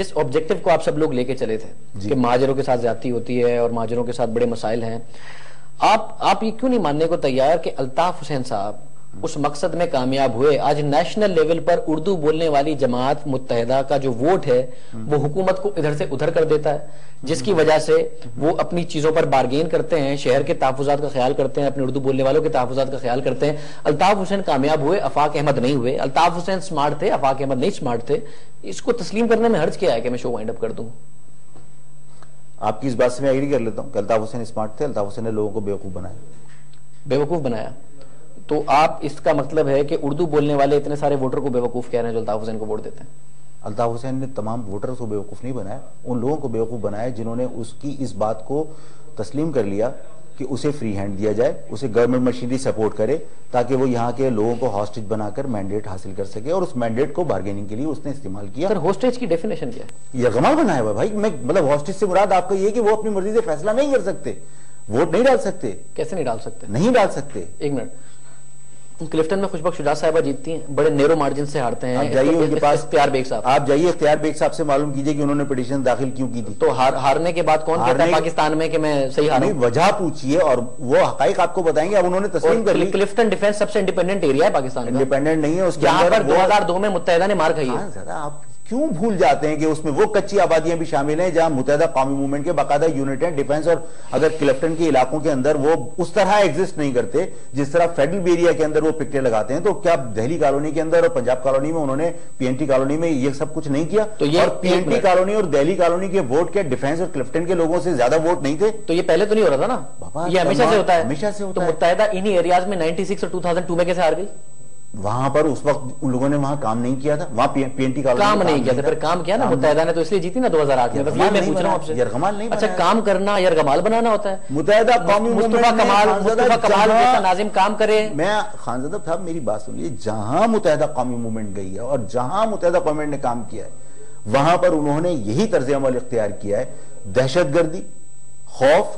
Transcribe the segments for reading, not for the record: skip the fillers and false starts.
اس objective کو آپ سب لوگ لے کے چلے تھے کہ مہاجروں کے ساتھ زیادتی ہوتی ہے اور مہاجروں کے ساتھ بڑے مسائل ہیں. آپ یہ کیوں نہیں ماننے کو تیار کہ الطاف حسین صاحب اس مقصد میں کامیاب ہوئے؟ آج نیشنل لیول پر اردو بولنے والی جماعت متحدہ کا جو ووٹ ہے وہ حکومت کو ادھر سے ادھر کر دیتا ہے، جس کی وجہ سے وہ اپنی چیزوں پر بارگین کرتے ہیں، شہر کے تحفظات کا خیال کرتے ہیں، اپنے اردو بولنے والوں کے تحفظات کا خیال کرتے ہیں. الطاف حسین کامیاب ہوئے، آفاق احمد نہیں ہوئے. الطاف حسین سمارٹ تھے، آفاق احمد نہیں سمارٹ تھے. اس کو تسلیم کرنے میں حرج کیا ہے کہ میں شو وائنڈ اپ کر دوں؟ آپ کی اس بات سے میں ایگری کر لیتا ہوں کہ الطاف حسین اسمارٹ تھے. الطاف حسین نے لوگوں کو بیوقوف بنایا. بیوقوف بنایا تو آپ اس کا مطلب ہے کہ اردو بولنے والے اتنے سارے ووٹر کو بیوقوف کہہ رہے ہیں جو الطاف حسین کو ووٹ دیتے ہیں؟ الطاف حسین نے تمام ووٹرز کو بیوقوف نہیں بنایا، ان لوگوں کو بیوقوف بنایا جنہوں نے اس کی اس بات کو تسلیم کر لیا کہ اسے فری ہینڈ دیا جائے، اسے گورنمنٹ مشینری سپورٹ کرے تاکہ وہ یہاں کے لوگوں کو ہاسٹیج بنا کر مینڈیٹ حاصل کر سکے، اور اس مینڈیٹ کو بارگیننگ کے لیے اس نے استعمال کیا. سر ہاسٹیج کی ڈیفینیشن کیا ہے؟ یرغمال بنایا ہوا بھائی. مطلب ہاسٹیج سے مراد آپ کا یہ کہ وہ اپنی مرضی سے فیصلہ نہیں کر سکتے، ووٹ نہیں ڈال سکتے. کیسے نہیں ڈال سکتے؟ نہیں ڈال سکتے. ایک منٹ، کلفٹن میں خوشبخت شجاع صاحبہ جیتتی ہیں، بڑے نیرو مارجن سے ہارتے ہیں. آپ جائیے ان کے پاس، اختیار بیگ صاحب، آپ جائیے اختیار بیگ صاحب سے معلوم کیجئے کہ انہوں نے پیٹیشن داخل کیوں کی تھی. تو ہارنے کے بعد کون کہتا ہے پاکستان میں کہ میں صحیح ہارا ہوں؟ وجہ پوچھیے اور وہ حقائق آپ کو بتائیں گے. اب انہوں نے تسلیم کر لی. کلفٹن ڈیفنس سب سے انڈیپینڈنٹ ایریا ہے پاکستان کا، انڈیپینڈنٹ نہیں ہے اس کے جہاں اندر. پر 2002 میں متحدہ نے مار کھائی ہے. آپ کیوں بھول جاتے ہیں کہ اس میں وہ کچی آبادیاں بھی شامل ہیں جہاں متحدہ قومی موومنٹ کے باقاعدہ یونٹ ہیں ڈیفنس، اور اگر کلفٹن کے علاقوں کے اندر وہ اس طرح ایگزسٹ نہیں کرتے جس طرح فیڈرل بیریا کے اندر وہ پکٹیں لگاتے ہیں، تو کیا دہلی کالونی کے اندر اور پنجاب کالونی میں انہوں نے پی این ٹی کالونی میں یہ سب کچھ نہیں کیا؟ اور پی این ٹی کالونی اور دہلی کالونی کے ووٹ کے ڈیفنس اور کلفٹن کے لوگوں سے زیادہ ووٹ نہیں تھے؟ تو یہ پہلے تو نہیں ہو رہا تھا نا، یہ ہمیشہ سے ہوتا ہے. ہمیشہ سے ہوتا ہے. تو متحدہ انہی ایریاز میں 96 اور 2002 میں کیسے ہار گئی؟ وہاں پر اس وقت ان لوگوں نے وہاں کام نہیں کیا تھا، وہاں پی این ٹی کام نہیں کیا تھا. پھر کام کیا نا متحدہ نے، تو اس لیے جیتی نا 2008 میں. میں پوچھ رہا ہوں آپ سے، یرغمال نہیں اچھا کام کرنا یرغمال بنانا ہوتا ہے؟ متحدہ قومی مصطفیٰ کمال جیسا ناظم کام کرے. میں خانزادہ صاحب میری بات سنیے، جہاں متحدہ قومی موومنٹ گئی ہے اور جہاں متحدہ قومی نے کام کیا ہے وہاں پر انہوں نے یہی طرز عمل اختیار کیا ہے. دہشت گردی، خوف،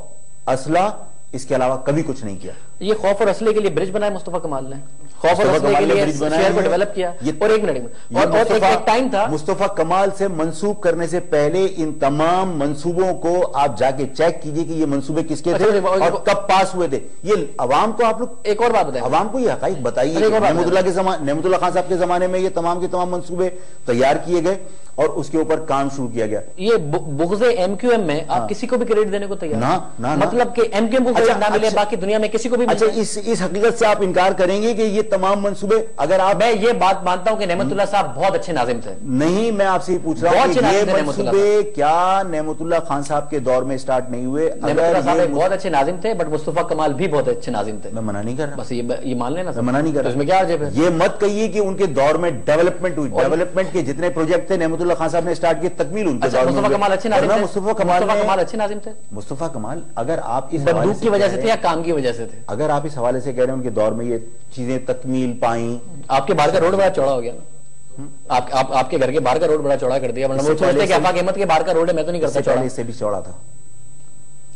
اسلحہ، اس کے علاوہ کبھی کچھ نہیں کیا. یہ خوف اور اسلحے کے لیے برج بنایا مصطفیٰ کمال نے، خوف اور اسلحے کے لیے شہر کو ڈیولپ کیا. اور ایک منٹ، اور ایک ٹائم تھا مصطفیٰ کمال سے منسوب کرنے سے پہلے ان تمام منصوبوں کو آپ جا کے چیک کیجئے کہ یہ منصوبے کس کے تھے اور کب پاس ہوئے تھے. یہ عوام کو آپ لوگ ایک اور بات بتائیں، عوام کو یہ حقائق بتائیے. نعمت اللہ خان صاحب کے زمانے میں یہ تمام کے تمام منصوبے تیار کیے گئے اور اس کے اوپر کام شروع کیا گیا. یہ بغض ایم کیو ایم میں آپ کسی کو بھی کریڈٹ دینے کو تیار نہ مطلب کہ ایم کیو ایم کو کریڈٹ نہ ملے باقی دنیا میں کسی کو بھی. اچھا اس حقیقت سے آپ انکار کریں گے کہ یہ تمام منصوبے اگر آپ... میں یہ بات مانتا ہوں کہ نعمت اللہ صاحب بہت اچھے ناظم تھے. نہیں، میں آپ سے یہ پوچھ رہا ہوں کہ یہ منصوبے کیا نعمت اللہ خان صاحب کے دور میں سٹارٹ نہیں ہوئے؟ نعمت اللہ صاحب بہت اچھے ناظم تھے، بٹ مصطفیٰ کمال بھی بہت اچھے ناظم تھے. میں منع نہیں کر رہا، بس یہ مان لینا. میں منع نہیں کر رہا. اس میں کیا عجب ہے؟ یہ مت کہیے کہ ان کے دور میں ڈیولپمنٹ ہوئی. ڈیولپمنٹ کے جتنے پروجیکٹ تھے نعمت اللہ خان صاحب نے سٹارٹ کیے، تکمیل ان کے دور میں. مصطفیٰ کمال اچھے ناظم تھے. مصطفیٰ کمال اچھے ناظم تھے. مصطفیٰ کمال اگر آپ اس بندوق کی وجہ سے تھے یا کام کی وجہ سے تھے؟ اگر آپ اس حوالے سے کہہ رہے ہیں ان کے دور میں یہ چیزیں تکمیل پائیں. آپ کے باہر کا روڈ بڑا چوڑا ہو گیا نا، آپ کے گھر کے باہر کا روڈ بڑا چوڑا کر دیا. ورنہ وہ سوچتے ہیں کہ آفاق احمد کے باہر کا روڈ ہے، میں تو نہیں کرتا چوڑا. اس سے بھی چوڑا تھا،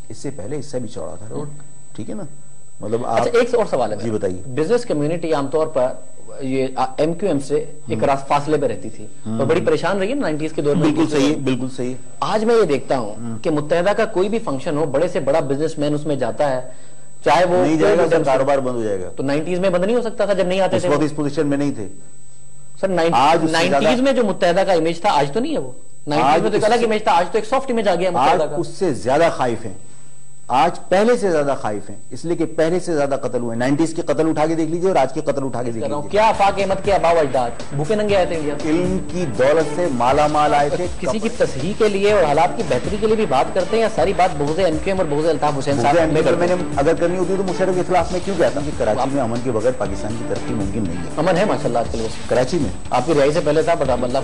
اس سے پہلے اس سے بھی چوڑا تھا روڈ. ٹھیک ہے نا؟ مطلب اچھا ایک اور سوال ہے. جی بتائیے. بزنس کمیونٹی عام طور پر یہ ایم کیو ایم سے ایک فاصلے پہ رہتی تھی اور بڑی پریشان رہی ہے 90s کے دور میں. بالکل صحیح، بالکل صحیح. آج میں یہ دیکھتا ہوں کہ متحدہ کا کوئی بھی فنکشن ہو، بڑے سے بڑا بزنس مین اس میں جاتا ہے، چاہے وہ نہیں جائے گا کاروبار بند ہو جائے گا. تو 90s میں بند نہیں ہو سکتا تھا جب نہیں آتے تھے؟ اس پوزیشن میں نہیں تھے سر. 90s میں جو متحدہ کا امیج تھا آج تو نہیں ہے وہ. 90s میں تو ایک الگ امیج تھا، آج تو ایک سافٹ امیج آ گیا متحدہ کا. اس سے زیادہ خائف ہیں آج، پہلے سے زیادہ خائف ہیں، اس لیے کہ پہلے سے زیادہ قتل ہوئے. 90s کے قتل اٹھا کے دیکھ لیجئے اور آج کے قتل اٹھا کے دیکھ لیجئے. کیا آفاق احمد کے آباء و اجداد بھوکے ننگے آئے تھے انڈیا؟ علم کی دولت سے مالا مال آئے تھے. کسی کی تصحیح کے لیے اور حالات کی بہتری کے لیے بھی بات کرتے ہیں یا ساری بات بغض ایم کیو ایم اور بغض الطاف حسین صاحب میں نے اگر کرنی ہوتی تو مشرف کے خلاف میں کیوں کہتا ہوں کہ کراچی میں امن کے بغیر پاکستان کی ترقی ممکن نہیں ہے. امن ہے ماشاءاللہ آج کل کراچی میں. آپ کی رہائی سے پہلے تھا، بٹ اب اللہ